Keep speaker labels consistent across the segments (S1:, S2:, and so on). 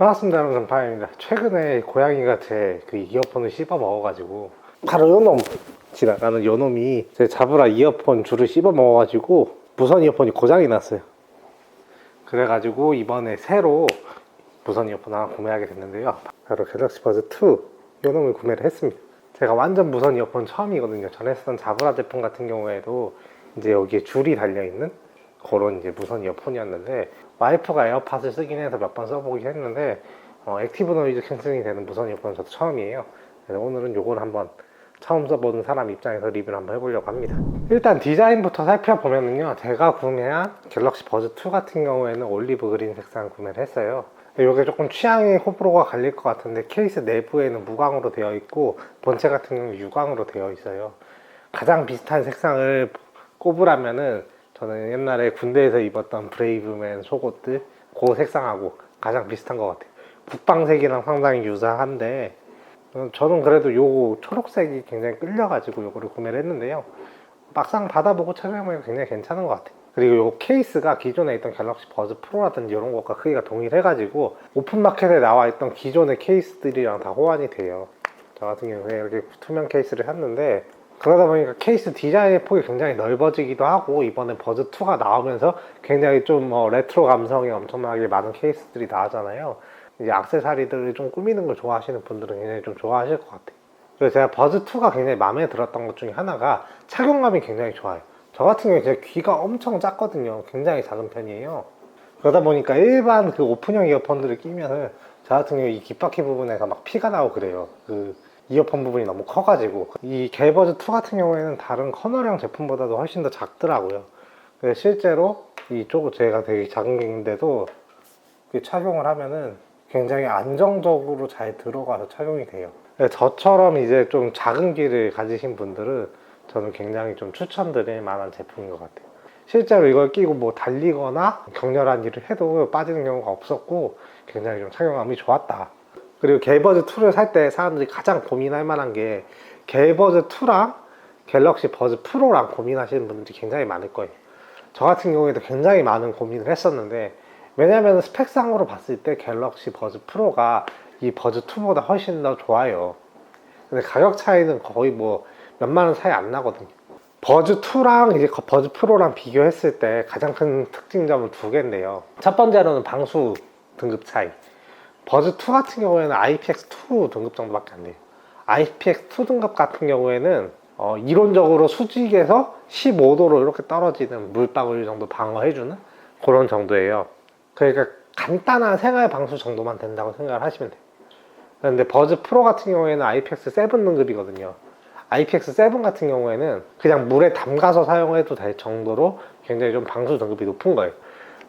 S1: 반갑습니다, 여러분. 전파입니다. 최근에 고양이가 제 그 이어폰을 씹어 먹어가지고, 바로 요놈, 지나가는 요놈이 제 잡으라 이어폰 줄을 씹어 먹어가지고 무선 이어폰이 고장이 났어요. 그래가지고 이번에 새로 무선 이어폰 하나 구매하게 됐는데요, 바로 갤럭시 버즈 2 요놈을 구매를 했습니다. 제가 완전 무선 이어폰 처음이거든요. 전에 쓰던 잡으라 제품 같은 경우에도 이제 여기에 줄이 달려있는 그런 이제 무선 이어폰이었는데, 와이프가 에어팟을 쓰긴 해서 몇 번 써보긴 했는데 액티브 노이즈 캔슬링이 되는 무선 이어폰은 저도 처음이에요. 그래서 오늘은 요걸 한번 처음 써보는 사람 입장에서 리뷰를 한번 해보려고 합니다. 일단 디자인부터 살펴보면은요, 제가 구매한 갤럭시 버즈 2 같은 경우에는 올리브 그린 색상 구매를 했어요. 이게 조금 취향의 호불호가 갈릴 것 같은데, 케이스 내부에는 무광으로 되어 있고 본체 같은 경우는 유광으로 되어 있어요. 가장 비슷한 색상을 꼽으라면은 저는 옛날에 군대에서 입었던 브레이브맨 속옷들 그 색상하고 가장 비슷한 것 같아요. 국방색이랑 상당히 유사한데, 저는 그래도 요 초록색이 굉장히 끌려가지고 요거를 구매를 했는데요, 막상 받아보고 착용해보니까 굉장히 괜찮은 것 같아요. 그리고 요 케이스가 기존에 있던 갤럭시 버즈 프로라든지 이런 것과 크기가 동일해가지고 오픈마켓에 나와 있던 기존의 케이스들이랑 다 호환이 돼요. 저 같은 경우에 이렇게 투명 케이스를 샀는데, 그러다 보니까 케이스 디자인의 폭이 굉장히 넓어지기도 하고, 이번에 버즈 2가 나오면서 굉장히 좀 레트로 감성이 엄청나게 많은 케이스들이 나오잖아요. 이제 액세서리들을 좀 꾸미는 걸 좋아하시는 분들은 굉장히 좀 좋아하실 것 같아요. 그래서 제가 버즈 2가 굉장히 마음에 들었던 것 중에 하나가 착용감이 굉장히 좋아요. 저 같은 경우에 제 귀가 엄청 작거든요. 굉장히 작은 편이에요. 그러다 보니까 일반 그 오픈형 이어폰들을 끼면은 저 같은 경우에 이 귓바퀴 부분에서 막 피가 나고 그래요. 그 이어폰 부분이 너무 커가지고. 이 갤버즈 2 같은 경우에는 다른 커널형 제품보다도 훨씬 더 작더라고요. 그래서 실제로 이쪽 제가 되게 작은 귀인데도 착용을 하면은 굉장히 안정적으로 잘 들어가서 착용이 돼요. 저처럼 이제 좀 작은 귀를 가지신 분들은 저는 굉장히 좀 추천드릴 만한 제품인 것 같아요. 실제로 이걸 끼고 뭐 달리거나 격렬한 일을 해도 빠지는 경우가 없었고 굉장히 좀 착용감이 좋았다. 그리고 갤버즈 2를 살 때 사람들이 가장 고민할 만한 게 갤버즈 2랑 갤럭시 버즈 프로랑 고민하시는 분들이 굉장히 많을 거예요. 저 같은 경우에도 굉장히 많은 고민을 했었는데, 왜냐면 스펙상으로 봤을 때 갤럭시 버즈 프로가 이 버즈 2보다 훨씬 더 좋아요. 근데 가격 차이는 거의 뭐 몇만 원 차이 안 나거든요. 버즈 2랑 이제 버즈 프로랑 비교했을 때 가장 큰 특징점은 두 개인데요. 첫 번째로는 방수 등급 차이. 버즈 2 같은 경우에는 IPX2 등급 정도밖에 안 돼요. IPX2 등급 같은 경우에는 이론적으로 수직에서 15도로 이렇게 떨어지는 물방울 정도 방어해주는 그런 정도예요. 그러니까 간단한 생활 방수 정도만 된다고 생각을 하시면 돼요. 근데 버즈 프로 같은 경우에는 IPX7 등급이거든요. IPX7 같은 경우에는 그냥 물에 담가서 사용해도 될 정도로 굉장히 좀 방수 등급이 높은 거예요.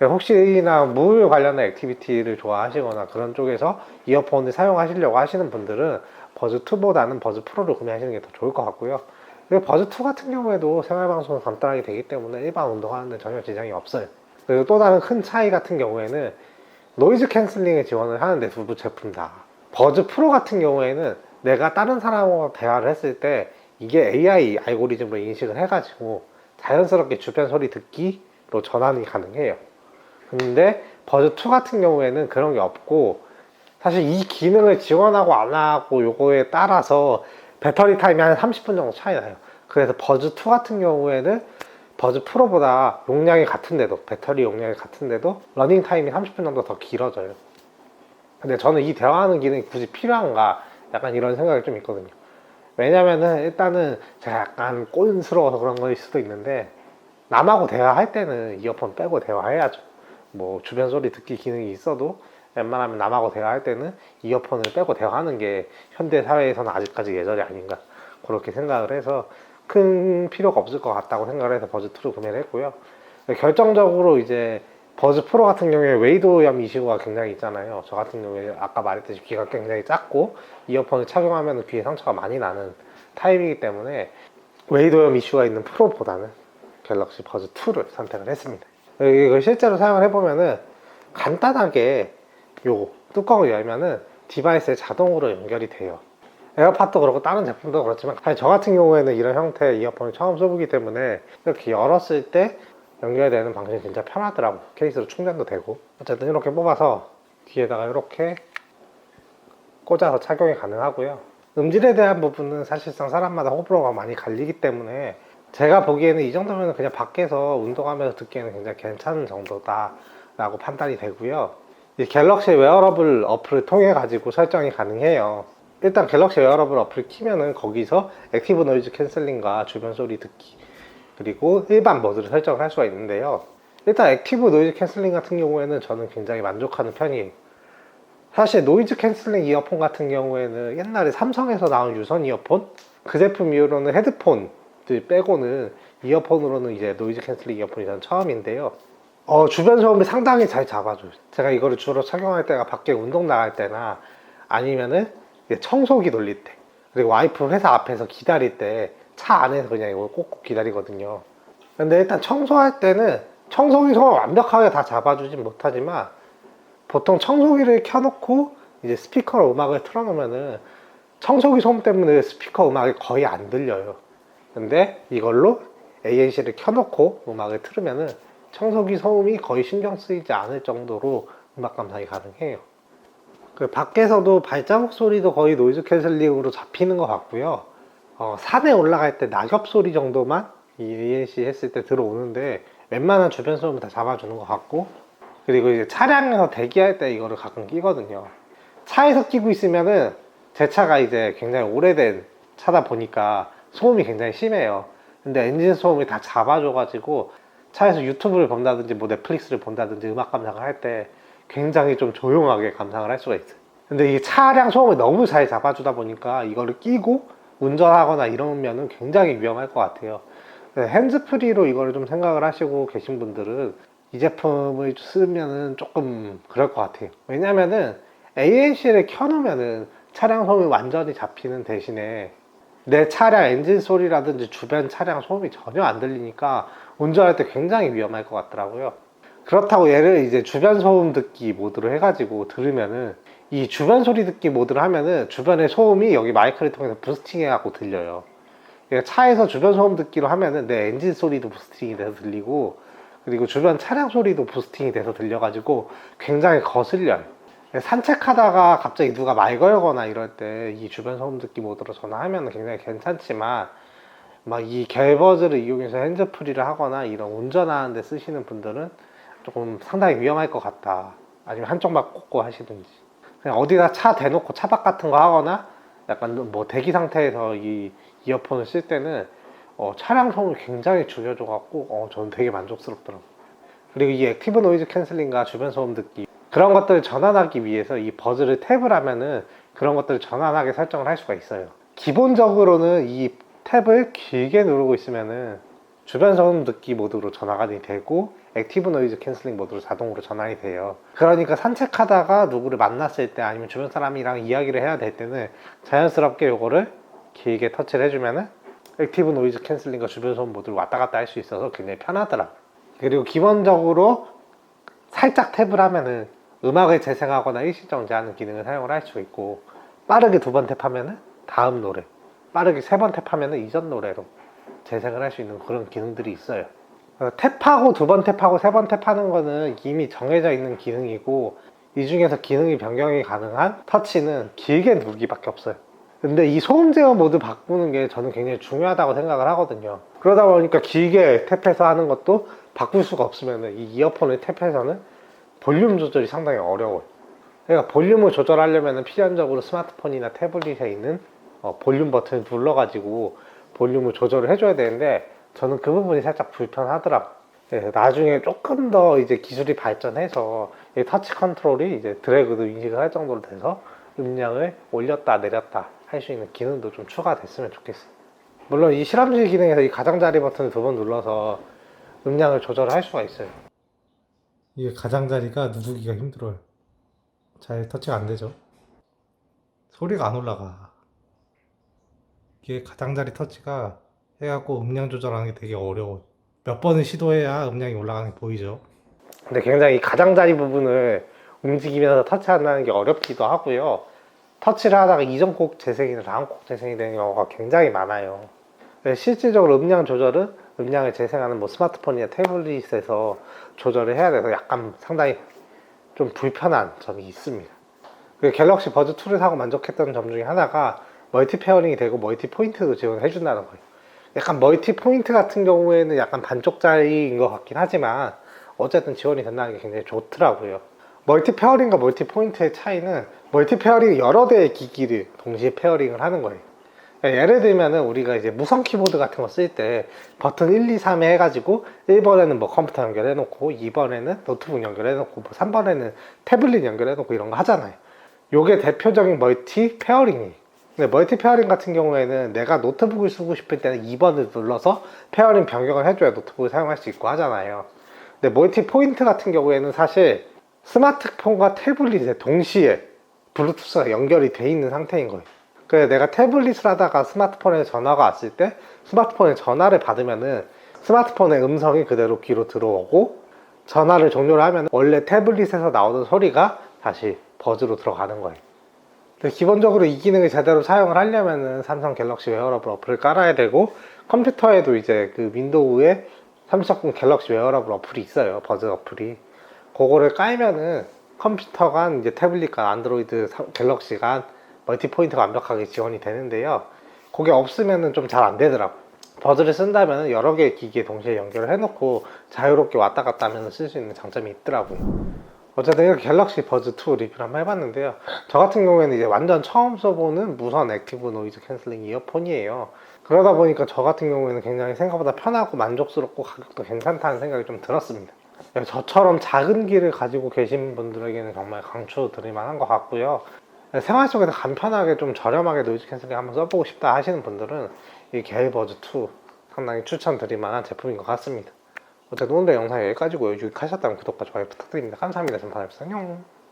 S1: 혹시나 물 관련된 액티비티를 좋아하시거나 그런 쪽에서 이어폰을 사용하시려고 하시는 분들은 버즈 2보다는 버즈 프로를 구매하시는 게 더 좋을 것 같고요. 그리고 버즈 2 같은 경우에도 생활방송은 간단하게 되기 때문에 일반 운동하는데 전혀 지장이 없어요. 그리고 또 다른 큰 차이 같은 경우에는 노이즈 캔슬링을 지원을 하는데, 두 제품 다. 버즈 프로 같은 경우에는 내가 다른 사람과 대화를 했을 때 이게 AI 알고리즘으로 인식을 해가지고 자연스럽게 주변 소리 듣기로 전환이 가능해요. 근데 버즈 2 같은 경우에는 그런 게 없고, 사실 이 기능을 지원하고 안 하고 요거에 따라서 배터리 타임이 한 30분 정도 차이 나요. 그래서 버즈 2 같은 경우에는 버즈 프로보다 용량이 같은데도, 배터리 용량이 같은데도 러닝 타임이 30분 정도 더 길어져요. 근데 저는 이 대화하는 기능이 굳이 필요한가, 약간 이런 생각이 좀 있거든요. 왜냐면은 일단은 제가 약간 꼰스러워서 그런 거일 수도 있는데, 남하고 대화할 때는 이어폰 빼고 대화해야죠. 뭐 주변 소리 듣기 기능이 있어도 웬만하면 남하고 대화할 때는 이어폰을 빼고 대화하는 게 현대 사회에서는 아직까지 예절이 아닌가, 그렇게 생각을 해서 큰 필요가 없을 것 같다고 생각을 해서 버즈 2를 구매를 했고요. 결정적으로 이제 버즈 프로 같은 경우에 웨이도염 이슈가 굉장히 있잖아요. 저 같은 경우에 아까 말했듯이 귀가 굉장히 작고 이어폰을 착용하면 귀에 상처가 많이 나는 타입이기 때문에 웨이도염 이슈가 있는 프로보다는 갤럭시 버즈 2를 선택을 했습니다. 이걸 실제로 사용을 해보면은 간단하게 요 뚜껑을 열면은 디바이스에 자동으로 연결이 돼요. 에어팟도 그렇고 다른 제품도 그렇지만, 사실 저 같은 경우에는 이런 형태의 이어폰을 처음 써보기 때문에 이렇게 열었을 때 연결되는 방식이 진짜 편하더라고. 케이스로 충전도 되고. 어쨌든 이렇게 뽑아서 뒤에다가 이렇게 꽂아서 착용이 가능하고요. 음질에 대한 부분은 사실상 사람마다 호불호가 많이 갈리기 때문에 제가 보기에는 이 정도면 그냥 밖에서 운동하면서 듣기에는 굉장히 괜찮은 정도다 라고 판단이 되고요. 이 갤럭시 웨어러블 어플을 통해 가지고 설정이 가능해요. 일단 갤럭시 웨어러블 어플을 키면은 거기서 액티브 노이즈 캔슬링과 주변 소리 듣기 그리고 일반 모드를 설정을 할 수가 있는데요. 일단 액티브 노이즈 캔슬링 같은 경우에는 저는 굉장히 만족하는 편이에요. 사실 노이즈 캔슬링 이어폰 같은 경우에는 옛날에 삼성에서 나온 유선 이어폰 그 제품 이후로는 헤드폰들 빼고는 이어폰으로는 이제 노이즈 캔슬링 이어폰이 전 처음인데요. 주변 소음을 상당히 잘 잡아줘요. 제가 이거를 주로 착용할 때가 밖에 운동 나갈 때나 아니면은 청소기 돌릴 때 그리고 와이프 회사 앞에서 기다릴 때 차 안에서 그냥 이걸 꼭꼭 기다리거든요. 근데 일단 청소할 때는 청소기 소음 완벽하게 다 잡아주진 못하지만 보통 청소기를 켜놓고 이제 스피커로 음악을 틀어놓으면은 청소기 소음 때문에 스피커 음악이 거의 안 들려요. 근데 이걸로 ANC를 켜놓고 음악을 틀으면은 청소기 소음이 거의 신경 쓰이지 않을 정도로 음악 감상이 가능해요. 그 밖에서도 발자국 소리도 거의 노이즈 캔슬링으로 잡히는 것 같고요. 산에 올라갈 때 낙엽 소리 정도만 이 ANC 했을 때 들어오는데 웬만한 주변 소음을 다 잡아주는 것 같고, 그리고 이제 차량에서 대기할 때 이거를 가끔 끼거든요. 차에서 끼고 있으면은 제 차가 이제 굉장히 오래된 차다 보니까 소음이 굉장히 심해요. 근데 엔진 소음이 다 잡아줘가지고 차에서 유튜브를 본다든지 뭐 넷플릭스를 본다든지 음악 감상을 할 때 굉장히 좀 조용하게 감상을 할 수가 있어요. 근데 이 차량 소음을 너무 잘 잡아주다 보니까 이거를 끼고 운전하거나 이러면은 굉장히 위험할 것 같아요. 핸즈프리로 이거를 좀 생각을 하시고 계신 분들은 이 제품을 쓰면은 조금 그럴 것 같아요. 왜냐면은 ANC를 켜놓으면은 차량 소음이 완전히 잡히는 대신에 내 차량 엔진 소리라든지 주변 차량 소음이 전혀 안 들리니까 운전할 때 굉장히 위험할 것 같더라고요. 그렇다고 얘를 이제 주변 소음 듣기 모드로 해가지고 들으면은 이 주변 소리 듣기 모드를 하면은 주변의 소음이 여기 마이크를 통해서 부스팅 해갖고 들려요. 그러니까 차에서 주변 소음 듣기로 하면은 내 엔진 소리도 부스팅이 돼서 들리고 그리고 주변 차량 소리도 부스팅이 돼서 들려가지고 굉장히 거슬려요. 산책하다가 갑자기 누가 말 걸거나 이럴 때 이 주변 소음 듣기 모드로 전화하면 굉장히 괜찮지만 막 이 갤버즈를 이용해서 핸즈프리를 하거나 이런 운전하는데 쓰시는 분들은 조금 상당히 위험할 것 같다. 아니면 한쪽만 꽂고 하시든지 그냥 어디다 차 대놓고 차박 같은 거 하거나 약간 뭐 대기 상태에서 이 이어폰을 쓸 때는 차량 소음을 굉장히 줄여줘 갖고 저는 되게 만족스럽더라고요. 그리고 이 액티브 노이즈 캔슬링과 주변 소음 듣기 그런 것들을 전환하기 위해서 이 버즈를 탭을 하면은 그런 것들을 전환하게 설정을 할 수가 있어요. 기본적으로는 이 탭을 길게 누르고 있으면은 주변 소음 듣기 모드로 전환이 되고 액티브 노이즈 캔슬링 모드로 자동으로 전환이 돼요. 그러니까 산책하다가 누구를 만났을 때 아니면 주변 사람이랑 이야기를 해야 될 때는 자연스럽게 요거를 길게 터치를 해주면은 액티브 노이즈 캔슬링과 주변 소음 모드를 왔다 갔다 할 수 있어서 굉장히 편하더라고요. 그리고 기본적으로 살짝 탭을 하면은 음악을 재생하거나 일시 정지하는 기능을 사용을 할 수 있고, 빠르게 두 번 탭하면은 다음 노래, 빠르게 세 번 탭하면은 이전 노래로 재생을 할 수 있는 그런 기능들이 있어요. 탭하고 두 번 탭하고 세 번 탭하는 거는 이미 정해져 있는 기능이고, 이 중에서 기능이 변경이 가능한 터치는 길게 누르기밖에 없어요. 근데 이 소음 제어 모드 바꾸는 게 저는 굉장히 중요하다고 생각을 하거든요. 그러다 보니까 길게 탭해서 하는 것도 바꿀 수가 없으면 이 이어폰을 탭해서는 볼륨 조절이 상당히 어려워요. 그러니까 볼륨을 조절하려면 필연적으로 스마트폰이나 태블릿에 있는 볼륨 버튼을 눌러가지고 볼륨을 조절을 해줘야 되는데 저는 그 부분이 살짝 불편하더라고요. 나중에 조금 더 이제 기술이 발전해서 터치 컨트롤이 이제 드래그도 인식을 할 정도로 돼서 음량을 올렸다 내렸다 할 수 있는 기능도 좀 추가됐으면 좋겠어요. 물론 이 실험실 기능에서 이 가장자리 버튼을 두 번 눌러서 음량을 조절할 수가 있어요. 이게 가장자리가 누르기가 힘들어요. 잘 터치가 안 되죠. 소리가 안 올라가. 이게 가장자리 터치가 해갖고 음량 조절하는 게 되게 어려워. 몇 번을 시도해야 음량이 올라가는 게 보이죠. 근데 굉장히 가장자리 부분을 움직이면서 터치한다는 게 어렵기도 하고요. 터치를 하다가 이전 곡 재생이나 다음 곡 재생이 되는 경우가 굉장히 많아요. 실질적으로 음량 조절은 음량을 재생하는 뭐 스마트폰이나 태블릿에서 조절을 해야 돼서 약간 상당히 좀 불편한 점이 있습니다. 그 갤럭시 버즈 2를 사고 만족했던 점 중에 하나가 멀티 페어링이 되고 멀티 포인트도 지원해 준다는 거예요. 약간 멀티 포인트 같은 경우에는 약간 반쪽짜리인 것 같긴 하지만 어쨌든 지원이 된다는 게 굉장히 좋더라고요. 멀티 페어링과 멀티 포인트의 차이는 멀티 페어링 여러 대의 기기를 동시에 페어링을 하는 거예요. 예를 들면은 우리가 이제 무선 키보드 같은 거 쓸 때 버튼 1, 2, 3에 해가지고 1번에는 뭐 컴퓨터 연결해 놓고 2번에는 노트북 연결해 놓고 뭐 3번에는 태블릿 연결해 놓고 이런 거 하잖아요. 요게 대표적인 멀티 페어링이에요. 근데 멀티 페어링 같은 경우에는 내가 노트북을 쓰고 싶을 때는 2번을 눌러서 페어링 변경을 해줘야 노트북을 사용할 수 있고 하잖아요. 근데 멀티 포인트 같은 경우에는 사실 스마트폰과 태블릿에 동시에 블루투스가 연결이 돼 있는 상태인 거예요. 그래서 내가 태블릿을 하다가 스마트폰에 전화가 왔을 때 스마트폰에 전화를 받으면은 스마트폰의 음성이 그대로 귀로 들어오고 전화를 종료를 하면 원래 태블릿에서 나오는 소리가 다시 버즈로 들어가는 거예요. 근데 기본적으로 이 기능을 제대로 사용을 하려면은 삼성 갤럭시 웨어러블 어플을 깔아야 되고 컴퓨터에도 이제 그 윈도우에 삼성 갤럭시 웨어러블 어플이 있어요. 버즈 어플이. 그거를 깔면은 컴퓨터 간 이제 태블릿 간 안드로이드 갤럭시 간 멀티 포인트가 완벽하게 지원이 되는데요. 그게 없으면은 좀 잘 안 되더라고요. 버즈를 쓴다면 여러 개의 기기에 동시에 연결을 해놓고 자유롭게 왔다 갔다 하면서 쓸 수 있는 장점이 있더라고요. 어쨌든 이렇게 갤럭시 버즈 2 리뷰를 한번 해봤는데요. 저 같은 경우에는 이제 완전 처음 써보는 무선 액티브 노이즈 캔슬링 이어폰이에요. 그러다 보니까 저 같은 경우에는 굉장히 생각보다 편하고 만족스럽고 가격도 괜찮다는 생각이 좀 들었습니다. 저처럼 작은 귀를 가지고 계신 분들에게는 정말 강추드릴 만한 것 같고요. 생활 속에서 간편하게 좀 저렴하게 노이즈 캔슬링 한번 써보고 싶다 하시는 분들은 이 갤버즈 2 상당히 추천드릴 만한 제품인 것 같습니다. 어쨌든 오늘 영상 여기까지고요. 유익하셨다면 구독과 좋아요 부탁드립니다. 감사합니다. 전파입니다. 안녕.